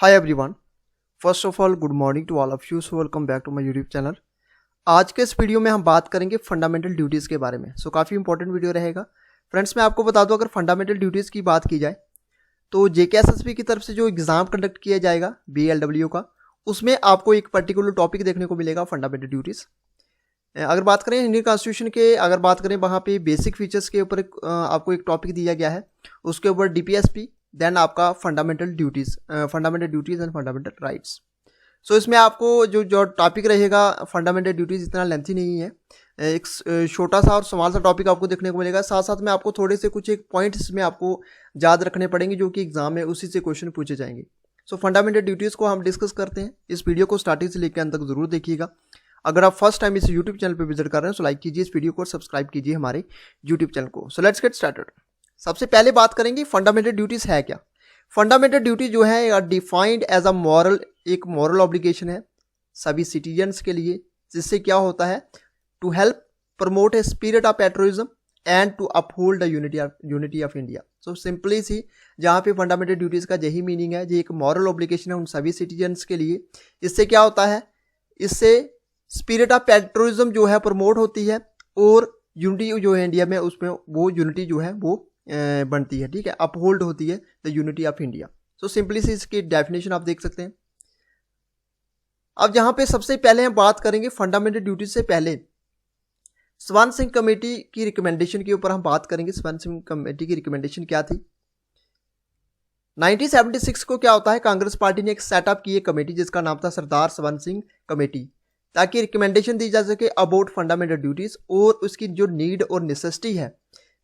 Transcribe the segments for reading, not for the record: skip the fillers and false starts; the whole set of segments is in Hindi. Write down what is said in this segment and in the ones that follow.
Hi everyone, first of all good morning to all of you. So welcome back to my YouTube channel. आज के इस वीडियो में हम बात करेंगे फंडामेंटल ड्यूटीज़ के बारे में। काफ़ी इंपॉर्टेंट वीडियो रहेगा फ्रेंड्स। मैं आपको बता दूं, अगर फंडामेंटल ड्यूटीज़ की बात की जाए तो जेकेएसएसबी की तरफ से जो एग्ज़ाम कंडक्ट किया जाएगा बीएलडब्ल्यू का, उसमें आपको एक पर्टिकुलर टॉपिक देखने को मिलेगा, फंडामेंटल ड्यूटीज़। अगर बात करें इंडियन कॉन्स्टिट्यूशन के, अगर बात करें वहाँ पे बेसिक फीचर्स के ऊपर आपको एक टॉपिक दिया गया है, उसके ऊपर डीपीएसपी, देन आपका fundamental duties and fundamental rights. इसमें आपको जो टॉपिक रहेगा फंडामेंटल ड्यूटीज़, इतना लेंथी नहीं है, एक छोटा सा और स्मॉल सा टॉपिक आपको देखने को मिलेगा। साथ साथ में आपको थोड़े से कुछ एक पॉइंट्स में आपको याद रखने पड़ेंगे जो कि एग्जाम में उसी से क्वेश्चन पूछे जाएंगे। फंडामेंटल ड्यूटीज़ को हम डिस्कस करते हैं। इस वीडियो को स्टार्टिंग से लेकर अंत तक जरूर देखिएगा। अगर आप फर्स्ट टाइम इस यूट्यूब चैनल पर विजिट कर रहे हैं तो लाइक कीजिए इस वीडियो को और सब्सक्राइब कीजिए हमारे यूट्यूब चैनल को। Let's get started. सबसे पहले बात करेंगे फंडामेंटल ड्यूटीज़ है क्या। फंडामेंटल ड्यूटी जो है डिफाइंड एज अ मॉरल, एक मॉरल ऑब्लिगेशन है सभी सिटीजन्स के लिए, जिससे क्या होता है, to help promote a spirit of patriotism and to uphold the unity of India. Simply see जहाँ पे फंडामेंटल ड्यूटीज़ का यही मीनिंग है, ये एक मॉरल ऑब्लिगेशन है उन सभी सिटीजन्स के लिए। इससे क्या होता है, इससे स्पिरिट ऑफ पेट्रियटिज्म जो है प्रमोट होती है और यूनिटी जो है इंडिया में, उसमें वो यूनिटी जो है वो बनती है, ठीक है, अपहोल्ड होती है the unity of India. Simply से इसकी डेफिनेशन आप देख सकते हैं। अब यहाँ पे सबसे पहले हम बात करेंगे फंडामेंटल ड्यूटी से पहले स्वर्ण सिंह कमेटी की रिकमेंडेशन के ऊपर हम बात करेंगे। स्वर्ण सिंह कमेटी की रिकमेंडेशन क्या थी। 1976 को क्या होता है, कांग्रेस पार्टी ने एक सेटअप की एक कमेटी जिसका नाम था सरदार स्वर्ण सिंह कमेटी, ताकि रिकमेंडेशन दी जा सके अबाउट फंडामेंटल ड्यूटीज और उसकी जो नीड और नेसेसिटी है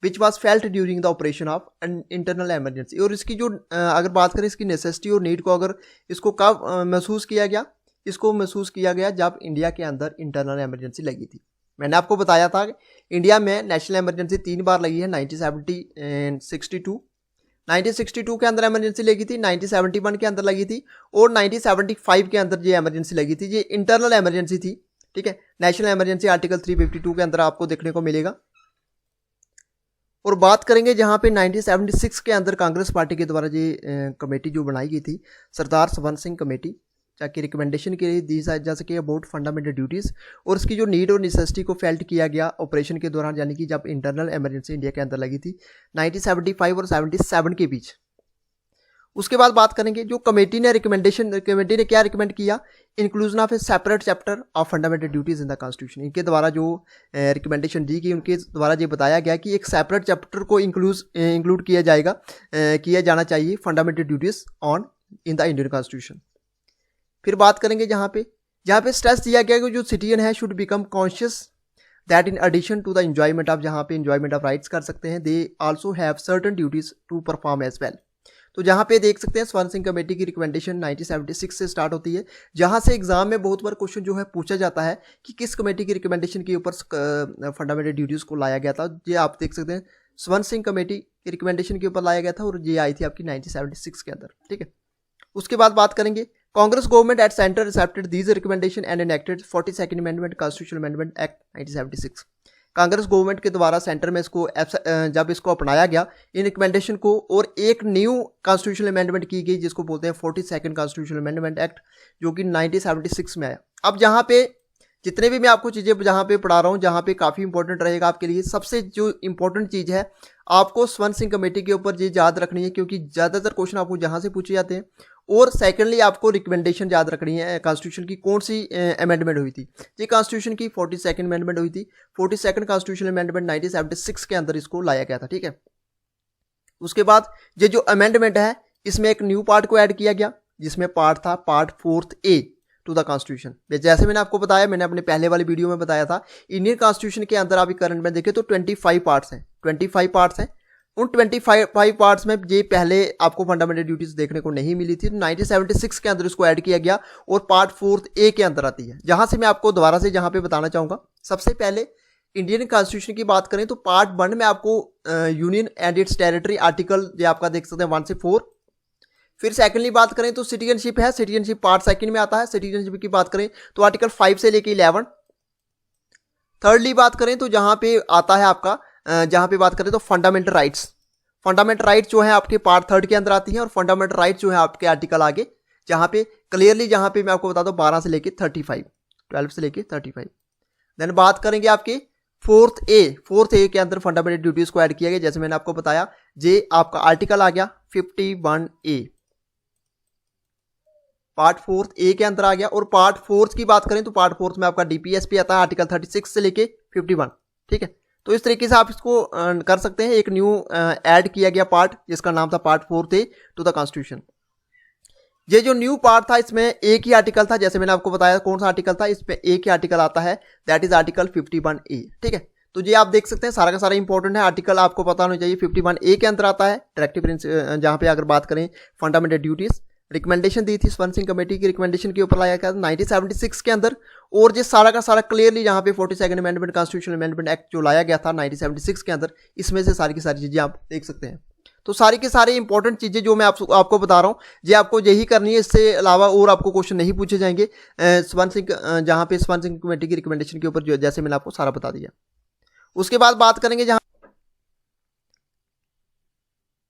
which was felt during the operation of internal emergency. और इसकी जो अगर बात करें इसकी नेसेसिटी और नीड को, अगर इसको कब महसूस किया गया, इसको महसूस किया गया जब इंडिया के अंदर इंटरनल एमरजेंसी लगी थी। मैंने आपको बताया था कि इंडिया में नेशनल एमरजेंसी 3 बार लगी है, 1962 के अंदर एमरजेंसी लगी थी, 1971 के अंदर लगी थी और 1975 के अंदर ये एमरजेंसी लगी थी। ये इंटरनल एमरजेंसी थी, ठीक है। नेशनल एमरजेंसी आर्टिकल 352 के अंदर आपको देखने को मिलेगा। और बात करेंगे जहाँ पे 1976 के अंदर कांग्रेस पार्टी के द्वारा ये कमेटी जो बनाई गई थी, सरदार स्वर्ण सिंह कमेटी, ताकि रिकमेंडेशन के लिए दी जा सके अबाउट फंडामेंटल ड्यूटीज़ और उसकी जो नीड और नेसेसिटी को फेल्ट किया गया ऑपरेशन के दौरान, यानी कि जब इंटरनल एमरजेंसी इंडिया के अंदर लगी थी 1975 और 77 के बीच। उसके बाद बात करेंगे जो कमेटी ने क्या रिकमेंड किया, inclusion of A separate chapter of fundamental duties in the constitution. इनके द्वारा जो रिकमेंडेशन दी गई, उनके द्वारा ये बताया गया कि एक सेपरेट चैप्टर को इंक्लूड किया जाना चाहिए fundamental duties on in the Indian constitution. फिर बात करेंगे जहाँ पे स्ट्रेस दिया गया कि जो सिटीजन है should become conscious that in addition to the enjoyment of, जहाँ पे एंजॉयमेंट ऑफ राइट्स कर सकते हैं, they also have certain duties to perform as well. तो जहाँ पे देख सकते हैं स्वर्ण सिंह कमेटी की रिकमेंडेशन 1976 से स्टार्ट होती है, जहाँ से एग्जाम में बहुत बार क्वेश्चन जो है पूछा जाता है कि किस कमेटी की रिकमेंडेशन के ऊपर फंडामेंटल ड्यूटीज़ को लाया गया था। ये आप देख सकते हैं स्वर्ण सिंह कमेटी की रिकमेंडेशन के ऊपर लाया गया था और ये आई थी आपकी 1976 के अंदर, ठीक है। उसके बाद बात करेंगे Congress government at centre accepted these recommendation and enacted 42nd amendment constitutional amendment act 1976। Congress government के द्वारा सेंटर में इसको जब इसको अपनाया गया इन रिकमेंडेशन को, और एक न्यू कॉन्स्टिट्यूशनल अमेंडमेंट की गई जिसको बोलते हैं 42nd कॉन्स्टिट्यूशनल अमेंडमेंट एक्ट, जो कि 1976 में आया। अब जहाँ पे जितने भी मैं आपको चीज़ें जहाँ पे पढ़ा रहा हूँ, जहाँ पे काफ़ी इंपॉर्टेंट रहेगा आपके लिए, सबसे जो इंपॉर्टेंट चीज़ है आपको स्वर्ण सिंह कमेटी के ऊपर ये याद रखनी है, क्योंकि ज़्यादातर क्वेश्चन आपको जहाँ से पूछे जाते हैं। और सेकेंडली आपको रिकमेंडेशन याद रखनी है कॉन्स्टिट्यूशन की कौन सी अमेंडमेंट हुई थी। ये कॉन्स्टिट्यूशन की 42nd अमेंडमेंट हुई थी। 42nd कॉन्स्टिट्यूशनल अमेंडमेंट 1976 के अंदर इसको लाया गया था, ठीक है। उसके बाद ये जो अमेंडमेंट है इसमें एक न्यू पार्ट को ऐड किया गया, जिसमें पार्ट था part 4A to the constitution. जैसे मैंने आपको बताया, मैंने अपने पहले वाली वीडियो में बताया था, इंडियन कॉन्स्टिट्यूशन के अंदर अभी करंट में देखें तो 25 पार्ट्स हैं, 25 पार्ट्स हैं। उन 25 पार्ट्स में ये पहले आपको फंडामेंटल ड्यूटीज देखने को नहीं मिली थी। 1976 के अंदर इसको ऐड किया गया और पार्ट 4A के अंदर आती है। जहां से मैं आपको दोबारा से जहां पे बताना चाहूँगा, सबसे पहले इंडियन कॉन्स्टिट्यूशन की बात करें तो पार्ट 1 में आपको union and it's territory article ये आपका देख सकते हैं 1 से 4। फिर सेकेंडली बात करें तो सिटीजनशिप है, सिटीजनशिप पार्ट 2 में आता है। सिटीजनशिप की बात करें तो आर्टिकल 5 से लेकर 11। थर्डली बात करें तो जहाँ पे आता है आपका जहाँ पे बात करें तो फंडामेंटल राइट्स जो है आपके पार्ट 3 के अंदर आती है, और फंडामेंटल राइट्स जो है आपके आर्टिकल आगे जहाँ पे क्लियरली जहाँ पे मैं आपको बता दूँ 12 से लेके 35, 12 से लेके 35। देन बात करेंगे आपके फोर्थ ए के अंदर फंडामेंटल ड्यूटीज को ऐड किया गया। जैसे मैंने आपको बताया, ये आपका आर्टिकल आ गया 51A, पार्ट फोर्थ ए के अंदर आ गया। और पार्ट फोर्थ की बात करें तो पार्ट फोर्थ में आपका डीपीएसपी आता है आर्टिकल 36 से लेके 51, ठीक है। तो इस तरीके से आप इसको कर सकते हैं। एक न्यू ऐड किया गया पार्ट जिसका नाम था part fourth A to the constitution. ये जो न्यू पार्ट था इसमें एक ही आर्टिकल था, जैसे मैंने आपको बताया कौन सा आर्टिकल था, इसमें एक ही आर्टिकल आता है, दैट इज आर्टिकल 51A, ठीक है। तो ये आप देख सकते हैं सारा का सारा इंपॉर्टेंट है, आर्टिकल आपको पता होना चाहिए। 51A के अंदर आता है डायरेक्टिव प्रिंसिपल, जहाँ पे अगर बात करें फंडामेंटल ड्यूटीज, रिकमेंडेशन दी थी स्वर्ण सिंह कमेटी की रिकमेंडेशन के ऊपर लाया गया 1976 के अंदर। और ये सारा का सारा क्लियरली जहाँ पे 42nd amendment constitutional amendment act जो लाया गया था 1976 के अंदर, इसमें से सारी की सारी चीज़ें आप देख सकते हैं। तो सारी की सारी इंपॉर्टेंट चीज़ें जो मैं आपको बता रहा हूँ ये आपको यही करनी है, इससे अलावा और आपको क्वेश्चन नहीं पूछे जाएंगे स्वर्ण सिंह, जहाँ पे स्वर्ण सिंह कमेटी की रिकमेंडेशन के ऊपर जो जैसे मैंने आपको सारा बता दिया। उसके बाद बात करेंगे जहाँ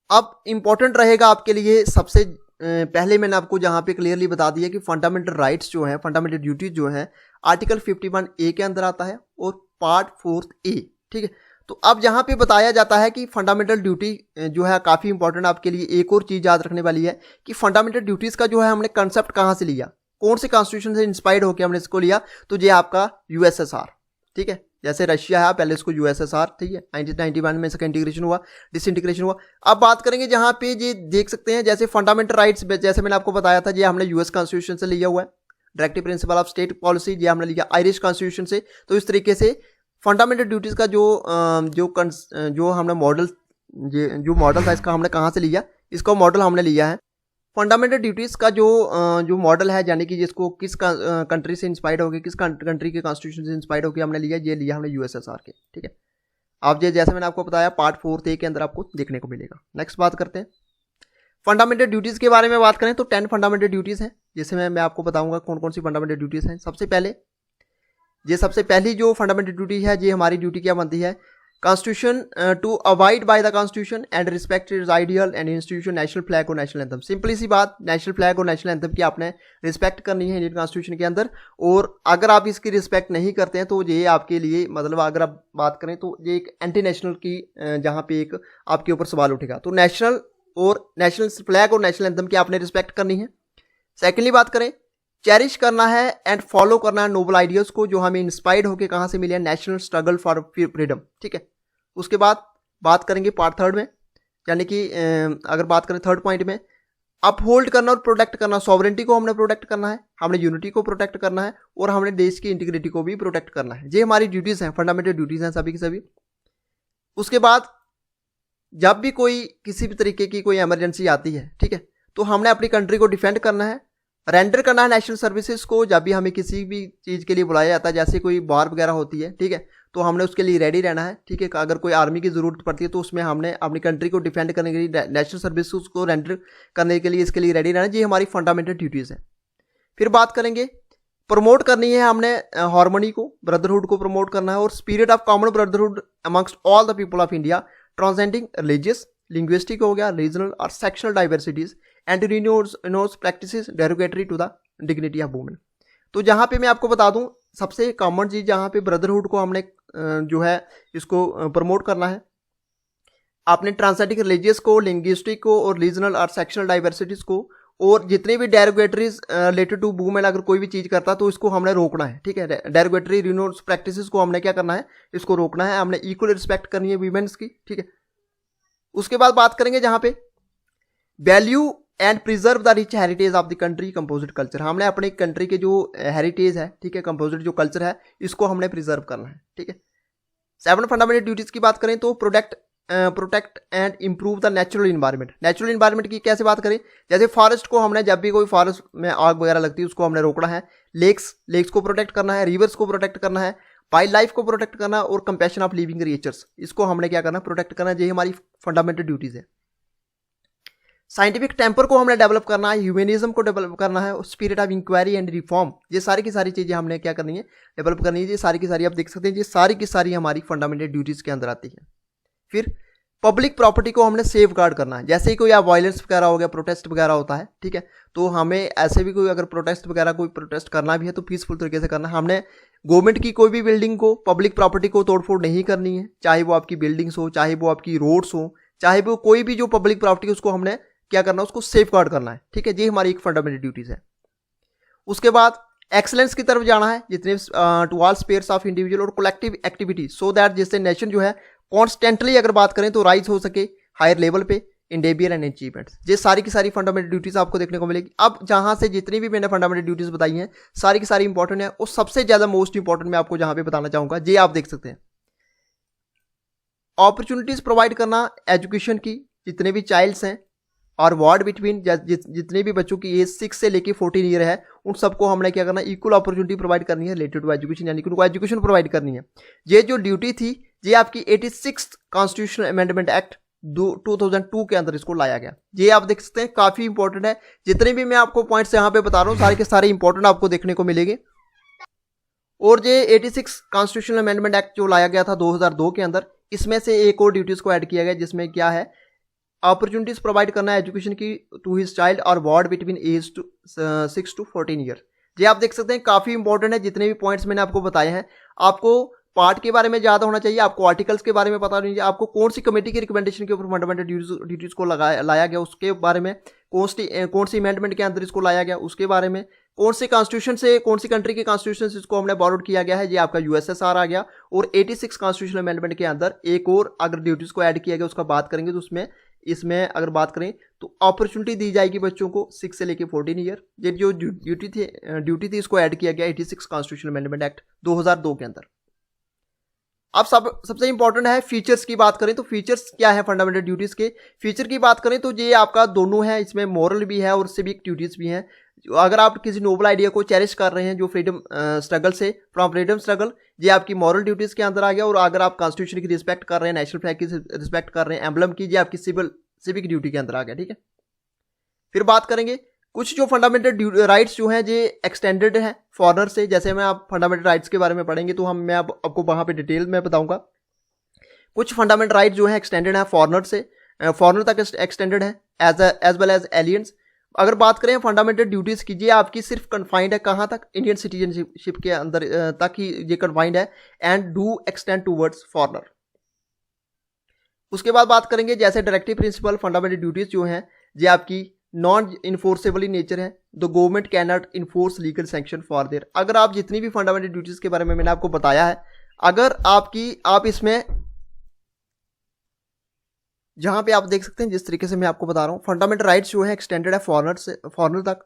अब इंपॉर्टेंट रहेगा आपके लिए, सबसे पहले मैंने आपको जहाँ पे क्लियरली बता दिया कि फंडामेंटल राइट्स जो है, फंडामेंटल ड्यूटीज जो है आर्टिकल 51A के अंदर आता है और पार्ट फोर्थ ए, ठीक है। तो अब जहाँ पे बताया जाता है कि फंडामेंटल ड्यूटी जो है काफ़ी इंपॉर्टेंट आपके लिए एक और चीज़ याद रखने वाली है कि फंडामेंटल ड्यूटीज़ का जो है हमने कंसेप्ट कहाँ से लिया, कौन से कॉन्स्टिट्यूशन से इंस्पायर्ड होकर हमने इसको लिया। तो ये आपका यूएसएसआर, ठीक है। जैसे रशिया है पहले इसको यूएसएसआर, ठीक है, 1991 में इसका इंटीग्रेशन हुआ, डिसइंटीग्रेशन हुआ। अब बात करेंगे जहाँ पे ये देख सकते हैं जैसे फंडामेंटल राइट्स, जैसे मैंने आपको बताया था ये हमने यूएस कॉन्स्टिट्यूशन से लिया हुआ है, directive principle of state policy ये हमने लिया आयरिश कॉन्स्टिट्यूशन से। तो इस तरीके से फंडामेंटल ड्यूटीज़ का जो हमने मॉडल, जो मॉडल था इसका हमने कहाँ से लिया, इसका मॉडल हमने लिया है फंडामेंटल ड्यूटीज़ का जो मॉडल है, यानी कि जिसको किस कंट्री से इंस्पायर्ड होकर, किस कंट्री के कॉन्स्टिट्यूशन से इंस्पायर्ड होकर हमने लिया, ये लिया हमने यूएसएसआर के, ठीक है। आप जैसे मैंने आपको बताया पार्ट फोर्थ ए के अंदर आपको देखने को मिलेगा। नेक्स्ट बात करते हैं फंडामेंटल ड्यूटीज़ के बारे में। बात करें तो 10 फंडामेंटल ड्यूटीज़ हैं, जिसमें मैं आपको बताऊंगा कौन कौन सी फंडामेंटल ड्यूटीज़ हैं। सबसे पहली जो फंडामेंटल ड्यूटी है, ये हमारी ड्यूटी क्या बनती है, constitution to abide by the constitution and respect its ideal and institution, national flag और नेशनल एंथम। सिंपली सी बात, नेशनल फ्लैग और नेशनल एंथम की आपने रिस्पेक्ट करनी है इंडियन कॉन्स्टिट्यूशन के अंदर। और अगर आप इसकी रिस्पेक्ट नहीं करते हैं तो ये आपके लिए, मतलब अगर आप बात करें तो ये एक एंटी नेशनल की जहाँ पे एक आपके ऊपर सवाल उठेगा। तो नेशनल फ्लैग और नेशनल एंथम की आपने रिस्पेक्ट करनी है। सेकेंडली बात करें, चेरिश करना है एंड फॉलो करना है नोबल आइडियाज़ को जो हमें इंस्पायर्ड होकर कहाँ से मिले हैं, नेशनल स्ट्रगल फॉर फ्रीडम, ठीक है। उसके बाद बात करेंगे पार्ट थर्ड में, यानी कि अगर बात करें थर्ड पॉइंट में, अपहोल्ड करना और प्रोटेक्ट करना, सॉवरेंटी को हमने प्रोटेक्ट करना है, हमने यूनिटी को प्रोटेक्ट करना है और हमने देश की इंटीग्रिटी को भी प्रोटेक्ट करना है। ये हमारी ड्यूटीज़ हैं, फंडामेंटल ड्यूटीज़ हैं सभी की सभी। उसके बाद जब भी कोई किसी भी तरीके की कोई इमरजेंसी आती है, ठीक है, तो हमने अपनी कंट्री को डिफेंड करना है, रेंडर करना है नेशनल सर्विसेज को। जब भी हमें किसी भी चीज़ के लिए बुलाया जाता है, जैसे कोई वार वगैरह होती है, ठीक है, तो हमने उसके लिए रेडी रहना है, ठीक है। अगर कोई आर्मी की ज़रूरत पड़ती है तो उसमें हमने अपनी कंट्री को डिफेंड करने के लिए, नेशनल सर्विसेज को रेंडर करने के लिए इसके लिए रेडी रहना है। ये हमारी फंडामेंटल ड्यूटीज़ है। फिर बात करेंगे, प्रमोट करनी है हमने हार्मनी को, ब्रदरहुड को प्रमोट करना है और spirit of common brotherhood amongst all the people of India, transcending religious, linguistic हो गया, रीजनल और sectional diversities and renounce practices derogatory to the dignity of women. तो जहाँ पे मैं आपको बता दूँ सबसे कॉमन चीज़, जहाँ पे ब्रदरहुड को हमने जो है इसको प्रमोट करना है, आपने ट्रांसेंडिंग रिलीजियस को, लिंग्विस्टिक को और रीजनल और सेक्शनल डाइवर्सिटीज को, और जितने भी डेरोगेटरीज रिलेटेड टू वुमेन अगर कोई भी चीज़ करता तो इसको हमने रोकना है, ठीक है। डेरोगेटरी रिन्यूज प्रैक्टिसेस को हमने क्या करना है, इसको रोकना है। हमने इक्वल रिस्पेक्ट करनी है वीमेंस की, ठीक है। उसके बाद बात करेंगे जहाँ पे value and preserve the rich heritage of the country composite culture. हमने अपने कंट्री के जो हेरिटेज है, ठीक है, कंपोजिट जो कल्चर है, इसको हमने प्रिजर्व करना है, ठीक है। 7 फंडामेंटल ड्यूटीज की बात करें तो protect and improve the natural environment. Natural environment की कैसे बात करें, जैसे फॉरेस्ट को हमने, जब भी कोई फॉरेस्ट में आग वगैरह लगती है उसको हमने रोकना है। लेक्स को प्रोटेक्ट करना है, रिवर्स को प्रोटेक्ट करना है, वाइल्ड लाइफ को प्रोटेक्ट करना और कंपैशन ऑफ लिविंग क्रिएचर्स, इसको हमने क्या करना, प्रोटेक्ट करना। ये हमारी फंडामेंटल ड्यूटीज़ है। साइंटिफिक टेम्पर को हमने डेवलप करना है, ह्यूमनिज्म को डेवलप करना है, spirit of inquiry and reform, ये सारी की सारी चीज़ें हमने क्या करनी है, डेवलप करनी है। ये सारी की सारी आप देख सकते हैं, ये सारी की सारी हमारी फंडामेंटल ड्यूटीज़ के अंदर आती है। फिर पब्लिक प्रॉपर्टी को हमने सेफ गार्ड करना है। जैसे ही कोई आप वायलेंस वगैरह हो गया, प्रोटेस्ट वगैरह होता है, ठीक है, तो हमें ऐसे भी कोई अगर प्रोटेस्ट वगैरह कोई प्रोटेस्ट करना भी है तो पीसफुल तरीके से करना है। हमने गवर्नमेंट की कोई भी बिल्डिंग को, पब्लिक प्रॉपर्टी को तोड़फोड़ नहीं करनी है, चाहे वो आपकी बिल्डिंग्स हो, चाहे वो आपकी रोड्स हो, चाहे वो कोई भी जो पब्लिक प्रॉपर्टी है उसको हमने क्या करना है, उसको सेफ गार्ड करना है, ठीक है। ये हमारी एक फंडामेंटल ड्यूटीज है। उसके बाद एक्सलेंस की तरफ जाना है, जितने to all spheres of individual और कलेक्टिव एक्टिविटी, सो दैट जिससे नेशन जो है कॉन्स्टेंटली अगर बात करें तो राइज हो सके हायर लेवल पे इंडेबियर एंड अचीवमेंट्स। ये सारी की सारी फंडामेंटल ड्यूटीज आपको देखने को मिलेगी। अब जहां से जितनी भी मैंने फंडामेंटल ड्यूटीज बताई हैं सारी की सारी इंपॉर्टेंट है, और सबसे ज्यादा मोस्ट इंपॉर्टेंट मैं आपको जहां पे बताना चाहूंगा, ये आप देख सकते हैं, अपॉर्चुनिटीज प्रोवाइड करना एजुकेशन की, जितने भी चाइल्ड्स हैं, और वार्ड बिटवीन जितने भी बच्चों की एज 6 से लेके 14 ईयर है, उन सबको हमने क्या करना है, इक्वल अपॉर्चुनिटी प्रोवाइड करनी है रिलेटेड टू एजुकेशन, यानी कि उनको एजुकेशन प्रोवाइड करनी है। ये जो ड्यूटी थी ये आपकी 86th कॉन्स्टिट्यूशनल अमेंडमेंट एक्ट 2002 के अंदर इसको लाया गया। ये आप देख सकते हैं, काफी इंपॉर्टेंट है। जितने भी मैं आपको पॉइंट्स यहाँ पे बता रहा हूँ सारे के सारे इंपॉर्टेंट आपको देखने को मिलेंगे। और ये 86 कॉन्स्टिट्यूशनल अमेंडमेंट एक्ट जो लाया गया था 2002 के अंदर, इसमें से एक और ड्यूटीज को ऐड किया गया, जिसमें क्या है, अपॉर्चुनिटीज प्रोवाइड करना है एजुकेशन की टू हिज चाइल्ड और ward between age 6 to 14 year. ये आप देख सकते हैं, काफी इंपॉर्टेंट है। जितने भी पॉइंट्स मैंने आपको बताए हैं, आपको पार्ट के बारे में ज्यादा होना चाहिए, आपको आर्टिकल्स के बारे में पता नहीं चाहिए, आपको कौन सी कमेटी की रिकमेंडेशन के ऊपर फंडामेंटल ड्यूटीज को लाया गया उसके बारे में, कौन सी अमेंडमेंट के अंदर इसको लाया गया उसके बारे में, कौन से कॉन्स्टिट्यूशन से, कौन सी कंट्री के कॉन्स्टिट्यूशन से इसको हमने बॉरोड किया गया है, ये आपका यूएसएसआर आ गया। और 86 कॉन्स्टिट्यूशनल अमेंडमेंट के अंदर एक और अगर ड्यूटीज को ऐड किया गया, उसका बात करेंगे तो उसमें इसमें अगर बात करें तो अपॉर्चुनिटी दी जाएगी बच्चों को 6 से लेके 14 ईयर। ये जो ड्यूटी थी इसको ऐड किया गया 86 कॉन्स्टिट्यूशनल अमेंडमेंट एक्ट 2002 के अंदर। अब सबसे इंपॉर्टेंट है फीचर्स की बात करें तो फीचर्स क्या है फंडामेंटल ड्यूटीज के। फीचर की बात करें तो ये आपका दोनों है, इसमें मॉरल भी है और सिविक ड्यूटीज भी हैं। अगर आप किसी नोबल आइडिया को चेरिश कर रहे हैं जो फ्रीडम स्ट्रगल से, फ्रॉम फ्रीडम स्ट्रगल, ये आपकी मॉरल ड्यूटीज के अंदर आ गया। और अगर आप कॉन्स्टिट्यूशन की रिस्पेक्ट कर रहे हैं, नेशनल फ्लैग की रिस्पेक्ट कर रहे हैं, एम्बलम की, ये आपकी सिविक ड्यूटी के अंदर आ गया, ठीक है। फिर बात करेंगे कुछ जो फंडामेंटल राइट्स जो हैं ये एक्सटेंडेड हैं फॉरनर से। जैसे मैं आप फंडामेंटल राइट्स के बारे में पढ़ेंगे तो मैं आपको वहाँ पे डिटेल में बताऊंगा। कुछ फंडामेंटल राइट जो है एक्सटेंडेड है फॉरनर से, फॉरनर तक एक्सटेंडेड है एज वेल एज एलियंस। अगर बात करें फंडामेंटल ड्यूटीज की, ये आपकी सिर्फ कन्फाइंड है कहाँ तक, इंडियन सिटीजनशिप के अंदर तक ही ये कन्फाइंड है, and do extend towards foreigner. उसके बाद बात करेंगे जैसे डायरेक्टिव प्रिंसिपल फंडामेंटल ड्यूटीज जो हैं ये आपकी नॉन इन्फोर्सेबल इन नेचर है। The government can not enforce legal sanction for their. अगर आप जितनी भी फंडामेंटल ड्यूटीज के बारे में मैंने आपको बताया है, अगर आप इसमें जहां पे आप देख सकते हैं जिस तरीके से मैं आपको बता रहा हूँ, फंडामेंटल राइट्स जो है एक्सटेंडेड है फॉरनर तक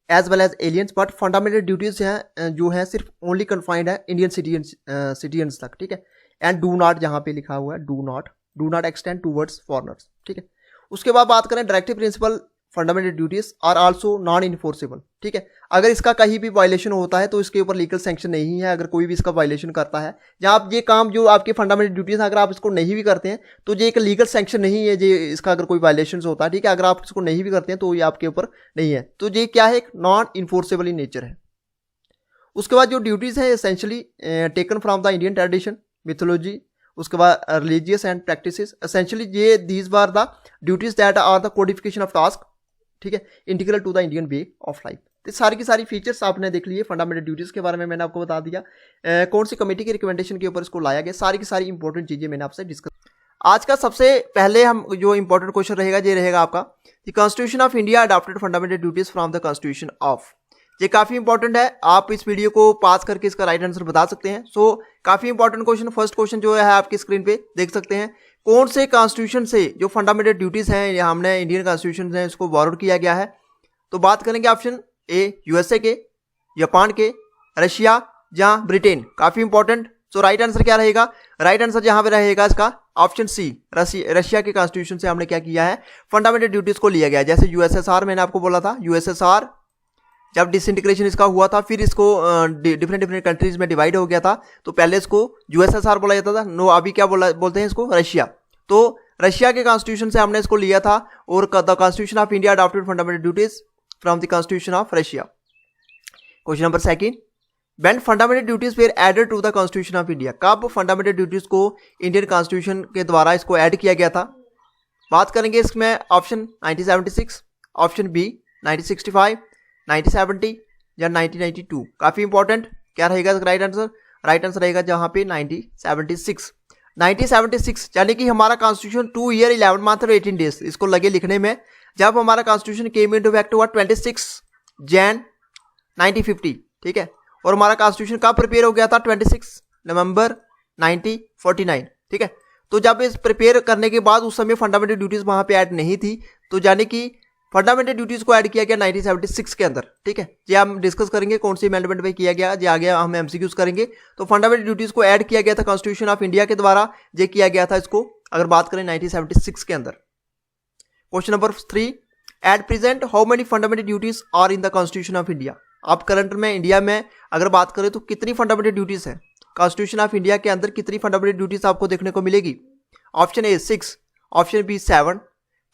as well as aliens, but fundamental duties हैं जो है सिर्फ ओनली कन्फाइंड है इंडियन सिटीजन्स तक, ठीक है। एंड डू नॉट जहां पे लिखा हुआ है do not extend towards foreigners, ठीक है। उसके बाद बात करें directive principle fundamental duties are also non enforceable, ठीक है। अगर इसका कहीं भी वायलेशन होता है तो इसके ऊपर लीगल सैंक्शन नहीं है। अगर कोई भी इसका वायलेशन करता है, जहाँ आप ये काम जो आपके फंडामेंटल ड्यूटीज अगर आप इसको नहीं भी करते हैं तो ये एक लीगल सैंक्शन नहीं है, ये इसका अगर कोई वायलेशन होता है, ठीक है। अगर आप इसको नहीं भी करते हैं तो ये आपके ऊपर नहीं है, तो ये क्या है, एक नॉन इन्फोर्सेबल इन नेचर है। उसके बाद जो ड्यूटीज है essentially taken from the Indian tradition, mythology, उसके बाद रिलीजियस एंड प्रैक्टिसेस। एसेंशियली ये these are the duties that are the codification of task, ठीक है, integral to the Indian way of life. तो सारी की सारी फीचर्स आपने देख लिए। फंडामेंटल ड्यूटीज के बारे में मैंने आपको बता दिया, कौन सी कमेटी की रिकमेंडेशन के ऊपर इसको लाया गया, सारी की सारी इंपॉर्टेंट चीजें मैंने आपसे डिस्कस। आज का सबसे पहले हम जो इंपॉर्टेंट क्वेश्चन रहेगा ये रहेगा आपका, the constitution of India adopted fundamental duties from the constitution of. ये काफी इंपॉर्टेंट है, आप इस वीडियो को पास करके इसका राइट आंसर बता सकते हैं। सो काफी इंपॉर्टेंट क्वेश्चन, फर्स्ट क्वेश्चन जो है आपकी स्क्रीन पे देख सकते हैं, कौन से कॉन्स्टिट्यूशन से जो फंडामेंटल ड्यूटीज हैं हमने इंडियन कॉन्स्टिट्यूशन है इसको बॉरोड किया गया है। तो बात करेंगे ऑप्शन ए यूएसए के, जापान के, रशिया या ब्रिटेन। काफी इंपॉर्टेंट। सो राइट आंसर क्या रहेगा, राइट आंसर जहां पे रहेगा इसका ऑप्शन सी, रशिया के कॉन्स्टिट्यूशन से हमने क्या किया है, फंडामेंटल ड्यूटीज को लिया गया। जैसे यूएसएसआर मैंने आपको बोला था, यूएसएसआर जब डिसइंटीग्रेशन इसका हुआ था, फिर इसको डिफरेंट कंट्रीज में डिवाइड हो गया था, तो पहले इसको यूएसएसआर बोला जाता था, नो अभी क्या बोलते हैं इसको, रशिया। तो रशिया के कॉन्स्टिट्यूशन से हमने इसको लिया था। और the constitution of India adopted fundamental duties from the constitution of Russia. Question number second, when fundamental duties were added to the constitution of India. कब फंडामेंटल ड्यूटीज को इंडियन कॉन्स्टिट्यूशन के द्वारा इसको ऐड किया गया था, बात करेंगे इसमें ऑप्शन 1976, ऑप्शन बी 1965, 1970 या 1992। काफ़ी इंपॉर्टेंट, क्या रहेगा राइट आंसर? राइट आंसर रहेगा जहाँ पे 1976। 1976 यानी कि हमारा कॉन्स्टिट्यूशन 2 ईयर 11 मंथ और 18 डेज इसको लगे लिखने में। जब हमारा कॉन्स्टिट्यूशन केम इनटू इफेक्ट हुआ 26 जैन 1950, ठीक है। और हमारा कॉन्स्टिट्यूशन कब प्रिपेयर हो गया था? 26 नवंबर 1949, ठीक है। तो जब इस प्रिपेयर करने के बाद उस समय फंडामेंटल ड्यूटीज वहां पे ऐड नहीं थी, तो यानी कि फंडामेंटल ड्यूटीज को ऐड किया गया 1976 के अंदर, ठीक है। ये हम डिस्कस करेंगे कौन सी अमेंडमेंट में किया गया, ये आगे हम एमसीक्यूज करेंगे। तो फंडामेंटल ड्यूटीज को ऐड किया गया था कॉन्स्टिट्यूशन ऑफ इंडिया के द्वारा, ये किया गया था इसको, अगर बात करें 1976 के अंदर। Question number 3, at present how many fundamental duties are in the constitution of India. आप करंट में इंडिया में अगर बात करें तो कितनी फंडामेंटल ड्यूटीज है कॉन्स्टिट्यूशन ऑफ इंडिया के अंदर, कितनी फंडामेंटल ड्यूटीज आपको देखने को मिलेगी? ऑप्शन ए 6, ऑप्शन बी 7,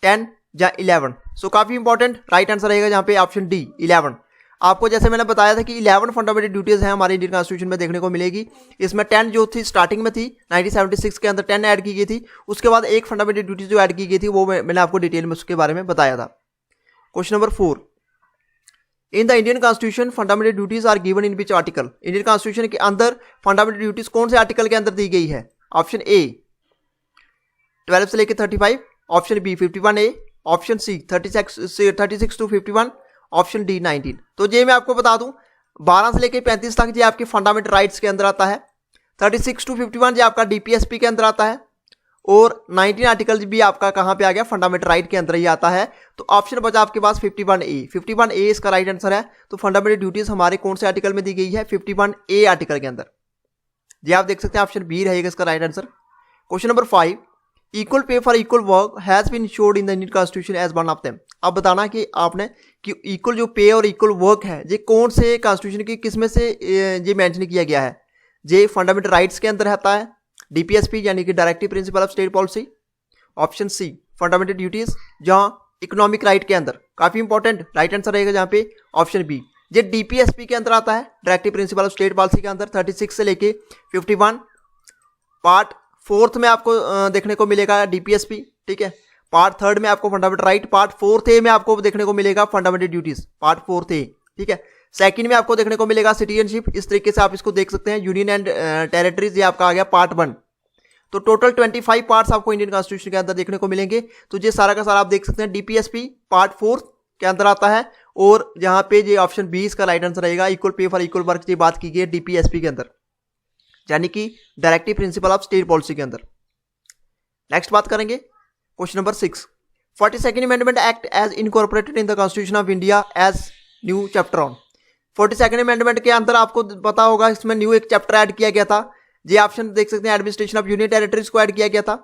10 या 11। सो काफी इंपॉर्टेंट, राइट आंसर रहेगा जहां पे ऑप्शन डी 11। आपको जैसे मैंने बताया था कि 11 फंडामेंटल ड्यूटीज हैं हमारे इंडियन कॉन्स्टिट्यूशन में देखने को मिलेगी। इसमें 10 जो थी स्टार्टिंग में थी 1976 के अंदर 10 ऐड की गई थी, उसके बाद एक फंडामेंटल ड्यूटीज जो ऐड की गई थी वो मैंने आपको डिटेल में उसके बारे में बताया था। Question number 4, in the Indian constitution fundamental duties are given in which article. Indian constitution के अंदर फंडामेंटल ड्यूटीज कौन से आर्टिकल के अंदर दी गई है? ऑप्शन ए 12 से लेकर 35, option B 51A, option C 36 to 51, option D 19। तो ये मैं आपको बता दूं 12 से लेकर 35 तक ये आपके फंडामेंटल राइट्स के अंदर आता है, 36 टू 51 ये आपका डीपीएसपी के अंदर आता है, और 19 आर्टिकल भी आपका कहां पे आ गया? फंडामेंटल राइट के अंदर ही आता है। तो ऑप्शन बचा आपके पास 51A इसका राइट आंसर है। तो फंडामेंटल ड्यूटीज हमारे कौन से आर्टिकल में दी गई है? 51A आर्टिकल के अंदर। ये आप देख सकते हैं ऑप्शन बी रहेगा इसका right answer. Question number 5, equal pay for equal work has been ensured in the Indian constitution as one of them. अब बताना कि आपने कि इक्वल जो पे और इक्वल वर्क है ये कौन से कॉन्स्टिट्यूशन की किस में से ये मेंशन किया गया है? ये फंडामेंटल राइट्स के अंदर आता है, डीपीएसपी यानी कि directive principle of state policy, option C fundamental duties जहां इकोनॉमिक राइट के अंदर। काफी इंपॉर्टेंट, राइट आंसर रहेगा जहां पे ऑप्शन बी। ये डीपीएसपी के अंदर आता है, directive principle of state policy के अंदर 36 से लेके 51। पार्ट 4th में आपको देखने को मिलेगा डीपीएसपी, ठीक है। पार्ट 3rd में आपको फंडामेंटल राइट, पार्ट 4th ए में आपको देखने को मिलेगा फंडामेंटल ड्यूटीज, पार्ट 4th ए, ठीक है। सेकंड में आपको देखने को मिलेगा सिटीजनशिप, इस तरीके से आप इसको देख सकते हैं। यूनियन एंड टेरिटरीज ये आपका आ गया पार्ट 1। तो टोटल 25 पार्ट्स आपको इंडियन कॉन्स्टिट्यूशन के अंदर देखने को मिलेंगे। तो ये सारा का सारा आप देख सकते हैं डीपीएसपी पार्ट 4 के अंदर आता है, और जहां पे ये ऑप्शन बी इसका राइट आंसर रहेगा, equal pay for equal work की बात की गई है डीपीएसपी के अंदर, यानी कि directive principle of state policy के अंदर। नेक्स्ट बात करेंगे question number 6, 42nd amendment act as incorporated in the constitution of India as new chapter on. 42nd amendment के अंदर आपको पता होगा इसमें न्यू एक चैप्टर ऐड किया गया था। ये ऑप्शन देख सकते हैं, एडमिनिस्ट्रेशन ऑफ यूनियन टेरिटरीज को ऐड किया गया था,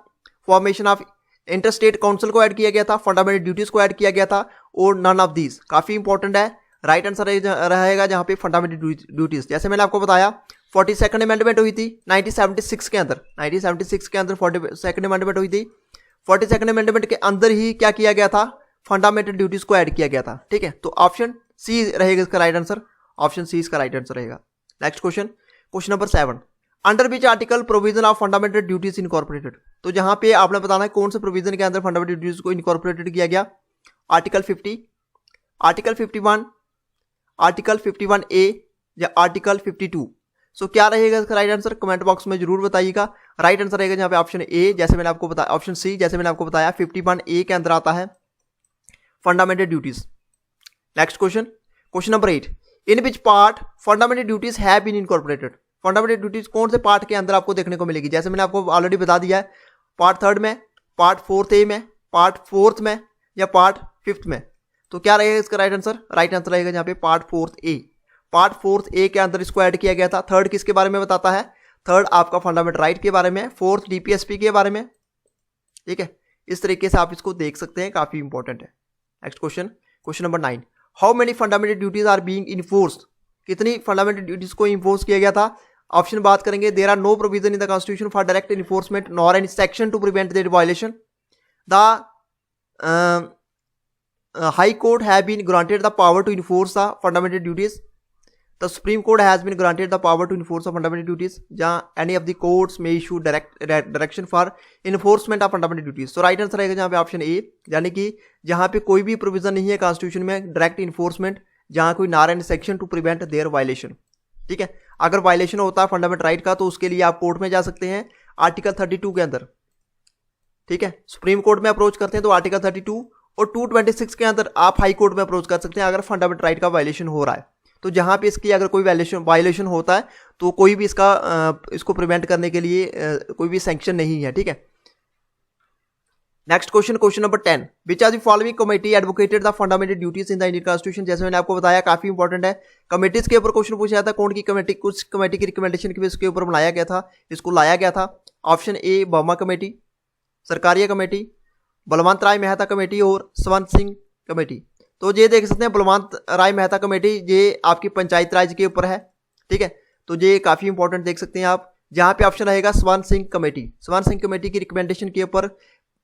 formation of inter state council को ऐड किया गया था, फंडामेंटल ड्यूटीज को ऐड किया गया था, और नन ऑफ दीज। काफी इंपॉर्टेंट है, राइट आंसर रहेगा जहां पे फंडामेंटल ड्यूटीज। जैसे मैंने आपको बताया 42nd अमेंडमेंट हुई थी 1976 के अंदर, 1976 के अंदर 42nd अमेंडमेंट हुई थी। 42nd अमेंडमेंट के अंदर ही क्या किया गया था? फंडामेंटल ड्यूटीज को ऐड किया गया था, ठीक है। तो ऑप्शन सी रहेगा इसका राइट आंसर, ऑप्शन सी इसका राइट आंसर रहेगा। Next question, question number 7, under which article provision of fundamental duties incorporated. तो जहां पे आपने बताना है कौन से प्रोविजन के अंदर फंडामेंटल ड्यूटीज को इनकॉर्पोरेटेड किया गया? आर्टिकल 50, आर्टिकल 51, आर्टिकल 51A या आर्टिकल 52। सो क्या रहेगा इसका राइट आंसर? कमेंट बॉक्स में जरूर बताइएगा। राइट आंसर रहेगा जहां पे ऑप्शन ए, जैसे मैंने आपको बताया, ऑप्शन सी जैसे मैंने आपको बताया 51A के अंदर आता है fundamental duties. Next question, question number 8, in which part fundamental duties have been incorporated. Fundamental duties कौन से पार्ट के अंदर आपको देखने को मिलेगी? जैसे मैंने आपको ऑलरेडी बता दिया है, पार्ट 3rd में, पार्ट 4th ए में, पार्ट 4th में या पार्ट 5th में। तो क्या रहेगा इसका राइट आंसर? राइट आंसर रहेगा जहां पे पार्ट 4th ए, पार्ट 4th ए के अंदर इसको ऐड किया गया था। 3rd किसके बारे में बताता है? 3rd आपका फंडामेंटल राइट के बारे में, 4th डीपीएसपी के बारे में, ठीक है। इस तरीके से आप इसको देख सकते हैं, काफी इंपॉर्टेंट है। Next question, question number 9, how many fundamental duties are being enforced. कितनी फंडामेंटल ड्यूटीज को इन्फोर्स किया गया था? ऑप्शन बात करेंगे, there are no provision in the constitution for direct enforcement nor any section to prevent their violation. The high court have been granted the power to enforce the fundamental duties. The supreme court has been granted the power to enforce of fundamental duties, जहाँ एनी ऑफ द कोर्ट्स में issue direction for enforcement of fundamental duties. तो राइट आंसर रहेगा जहाँ पे ऑप्शन ए, यानी कि जहाँ पे कोई भी प्रोविजन नहीं है कॉन्स्टिट्यूशन में डायरेक्ट इन्फोर्समेंट, जहाँ कोई नार and section to prevent their violation. ठीक है, अगर वायलेशन होता है फंडामेंटल राइट का तो उसके लिए आप कोर्ट में जा सकते हैं आर्टिकल 32 के अंदर। ठीक है, सुप्रीम कोर्ट में अप्रोच करते हैं तो आर्टिकल 32 और 226 के अंदर आप हाई कोर्ट में अप्रोच कर सकते हैं अगर फंडामेंटल राइट का वायलेशन हो रहा है। तो जहाँ पे इसकी अगर कोई वायलेशन होता है तो कोई भी इसको प्रिवेंट करने के लिए कोई भी सैंक्शन नहीं है। ठीक है, next question number 10, which are the following committee advocated the fundamental duties in the Indian constitution. जैसे मैंने आपको बताया काफी इंपॉर्टेंट है, कमेटीज के ऊपर क्वेश्चन पूछा था, कौन की कमेटी, कुछ कमेटी की रिकमेंडेशन के इसके ऊपर बनाया गया था, इसको लाया गया था। Option A Verma committee, Sarkaria committee, Balwant Rai Mehta committee और स्वंत सिंह कमेटी। तो ये देख सकते हैं बलवंत राय मेहता कमेटी, ये आपकी पंचायत राज के ऊपर है। ठीक है, तो ये काफ़ी इंपॉर्टेंट देख सकते हैं आप। जहाँ पे ऑप्शन रहेगा स्वंत सिंह कमेटी, स्वंत सिंह कमेटी की रिकमेंडेशन के ऊपर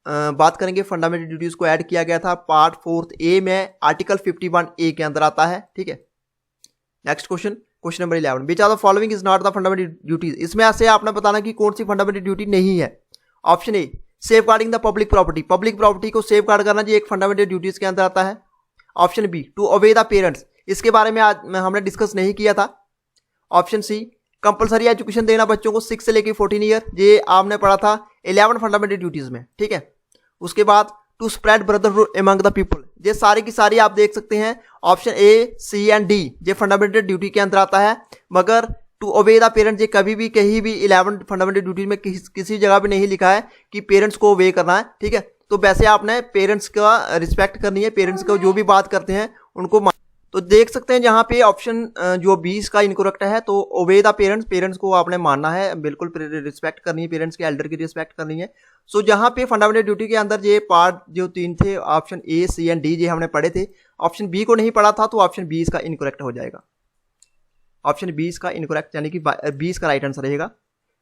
बात करेंगे। फंडामेंटल ड्यूटीज़ को ऐड किया गया था पार्ट 4 ए में, आर्टिकल 51 ए के अंदर आता है। ठीक है, next question number 11, which are the following is not the fundamental duties. इसमें से आपने बताना कि कौन सी फंडामेंटल ड्यूटी नहीं है। Option A safeguarding the public property, public property को सेफ गार्ड करना जी एक फंडामेंटल ड्यूटीज के अंदर आता है। Option B to obey the parents, इसके बारे में आज हमने डिस्कस नहीं किया था। ऑप्शन सी कंपलसरी एजुकेशन देना बच्चों को 6 से लेकर 14 ईयर, ये आपने पढ़ा था 11 फंडामेंटल ड्यूटीज में। ठीक है, उसके बाद to spread brotherhood among the people, ये सारी की सारी आप देख सकते हैं option A, C and D ये फंडामेंटल ड्यूटी के अंदर आता है। मगर टू ओबे द पेरेंट्स ये कभी भी कहीं भी 11 फंडामेंटल ड्यूटीज में किसी जगह भी नहीं लिखा है कि पेरेंट्स को ओबे करना है। ठीक है, तो वैसे आपने पेरेंट्स का रिस्पेक्ट करनी है, पेरेंट्स को जो भी बात करते हैं उनको तो देख सकते हैं जहाँ पे ऑप्शन जो 20 का इनकरेक्ट है। तो ओबे द पेरेंट्स, पेरेंट्स को आपने मानना है, बिल्कुल रिस्पेक्ट करनी है, पेरेंट्स के एल्डर की रिस्पेक्ट करनी है। सो जहाँ पे फंडामेंटल ड्यूटी के अंदर ये पार्ट जो 3 थे option A, C and D ये हमने पढ़े थे, ऑप्शन बी को नहीं पढ़ा था, तो ऑप्शन 20 का इनकरेक्ट हो जाएगा। ऑप्शन 20 का इनकरेक्ट यानी कि 20 का राइट आंसर रहेगा।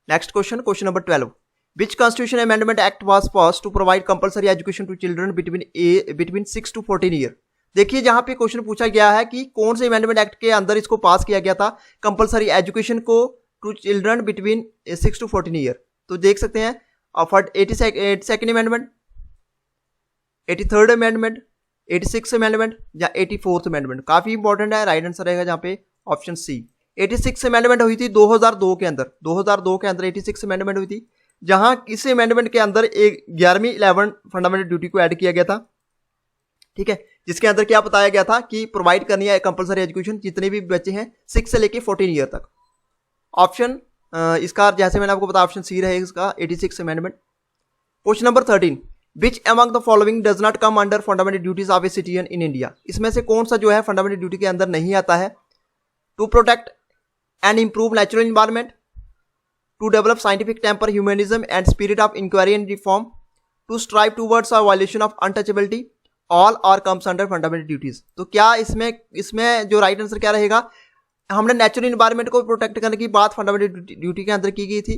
Next question number 12, which constitution amendment act was passed to provide compulsory education to children between 6 to 14 year. देखिए जहां पे क्वेश्चन पूछा गया है कि कौन से अमेंडमेंट एक्ट के अंदर इसको पास किया गया था कंपलसरी एजुकेशन को to children between 6 to 14 year. तो देख सकते हैं 82nd amendment, 83rd amendment, 86th amendment या 84th अमेंडमेंट। काफी इंपॉर्टेंट है, राइट आंसर रहेगा जहाँ पे ऑप्शन सी। 86 अमेंडमेंट हुई थी 2002 के अंदर, 2002 के अंदर 86 अमेंडमेंट हुई थी, जहां इस अमेंडमेंट के अंदर एक 11वीं 11 फंडामेंटल ड्यूटी को ऐड किया गया था। ठीक है, जिसके अंदर क्या बताया गया था कि प्रोवाइड करनी है कंपलसरी एजुकेशन जितने भी बच्चे हैं 6 से लेके 14 ईयर तक। ऑप्शन इसका जैसे मैंने आपको बताया ऑप्शन सी रहेगा इसका 86 amendment. Question number 13, which among the following does not come under fundamental duties of a citizen in India. इसमें से कौन सा जो है फंडामेंटल ड्यूटी के अंदर नहीं आता है। To protect and improve natural environment, to develop scientific temper, humanism and spirit of inquiry and reform, to strive towards a violation of untouchability, all are comes under fundamental duties। तो क्या इसमें जो राइट आंसर क्या रहेगा, हमने नेचुरल इन्वायरमेंट को प्रोटेक्ट करने की बात फंडामेंटल ड्यूटी के अंदर की गई थी,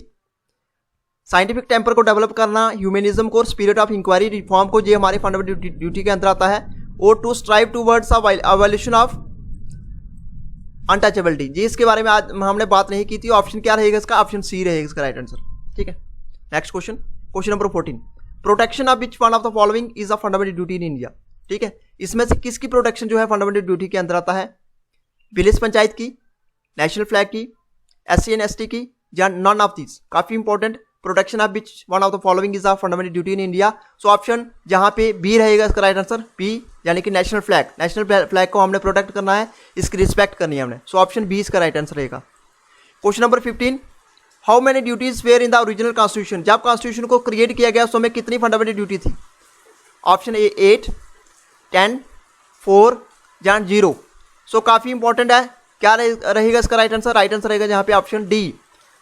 साइंटिफिक टेम्पर को डेवलप करना, ह्यूमनिज्म को, स्पिरिट ऑफ इंक्वायरी रिफॉर्म को, ये हमारे फंडामेंटल ड्यूटी के अंदर आता है। और to strive towards a violation of untouchability, जी इसके बारे में आज हमने बात नहीं की थी। ऑप्शन क्या रहेगा इसका, ऑप्शन सी रहेगा इसका राइट आंसर। ठीक है, next question number 14, protection of which one of the following is a fundamental duty in India. ठीक है, इसमें से किसकी प्रोटेक्शन जो है फंडामेंटल ड्यूटी के अंदर आता है। विलेज पंचायत की, नेशनल फ्लैग की, SC and ST की, या नॉन ऑफ दिस। काफी important, protection of which one of the following is a fundamental duty in India. So option जहां पे बी रहेगा इसका राइट आंसर, बी यानी कि नेशनल फ्लैग, नेशनल फ्लैग को हमने प्रोटेक्ट करना है, इसकी रिस्पेक्ट करनी है हमने। सो ऑप्शन बी इसका राइट आंसर रहेगा। Question number 15, how many duties were in the original constitution. जब कॉन्स्टिट्यूशन को क्रिएट किया गया उस समय कितनी फंडामेंटल ड्यूटी थी। ऑप्शन ए 8, 10, 4 या 0। सो काफी इंपॉर्टेंट है, क्या रहेगा इसका राइट आंसर, राइट आंसर रहेगा जहां पे ऑप्शन डी,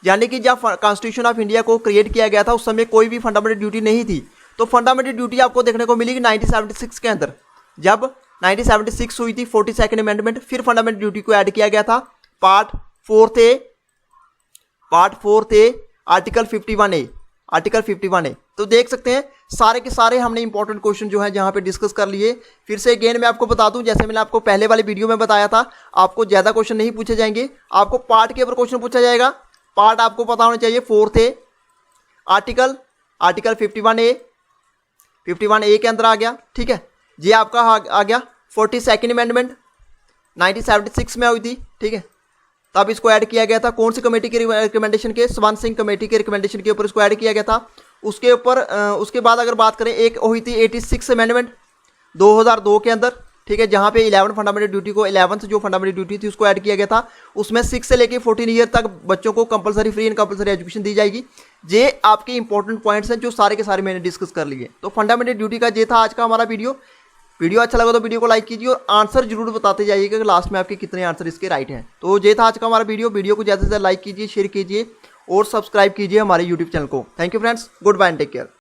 यानी कि जब कॉन्स्टिट्यूशन ऑफ इंडिया को क्रिएट किया गया था उस समय कोई भी फंडामेंटल ड्यूटी नहीं थी। तो फंडामेंटल ड्यूटी आपको देखने को मिलेगी 1976 के अंदर, जब 1976 हुई थी 42nd अमेंडमेंट, फिर फंडामेंटल ड्यूटी को ऐड किया गया था पार्ट 4 थे आर्टिकल 51A। Article 51A। तो देख सकते हैं सारे के सारे हमने इंपॉर्टेंट क्वेश्चन जो है जहाँ पे डिस्कस कर लिए। फिर से अगेन मैं आपको बता दूं, जैसे मैंने आपको पहले वाली वीडियो में बताया था, आपको ज़्यादा क्वेश्चन नहीं पूछे जाएंगे, आपको पार्ट के ऊपर क्वेश्चन पूछा जाएगा। पार्ट आपको पता होना चाहिए 4th ए आर्टिकल 51A के अंदर आ गया, ठीक है। ये आपका आ गया 42nd अमेंडमेंट 1976 में हुई थी, ठीक है। तब इसको ऐड किया गया था कौन सी कमेटी के रिकमेंडेशन के, स्वर्ण सिंह कमेटी के रिकमेंडेशन के ऊपर इसको ऐड किया गया था। उसके ऊपर उसके बाद अगर बात करें, एक हुई थी 86 अमेंडमेंट 2002 के अंदर, ठीक है, जहाँ पे 11 फंडामेंटल ड्यूटी को 11th जो फंडामेंटल ड्यूटी थी उसको ऐड किया गया था। उसमें 6 से लेकर 14 ईयर तक बच्चों को compulsory free and compulsory education दी जाएगी। ये आपके इंपॉर्टेंट पॉइंट्स हैं जो सारे के सारे मैंने डिस्कस कर लिए। तो फंडामेंटल ड्यूटी का ये था आज का हमारा वीडियो अच्छा लगा तो वीडियो को लाइक कीजिए और आंसर जरूर बताते जाइएगा कि लास्ट में आपके कितने आंसर इसके राइट हैं। तो ये था आज का हमारा वीडियो को ज़्यादा से ज़्यादा लाइक कीजिए, शेयर कीजिए और सब्सक्राइब कीजिए हमारे यूट्यूब चैनल को। Thank you friends, goodbye and take care.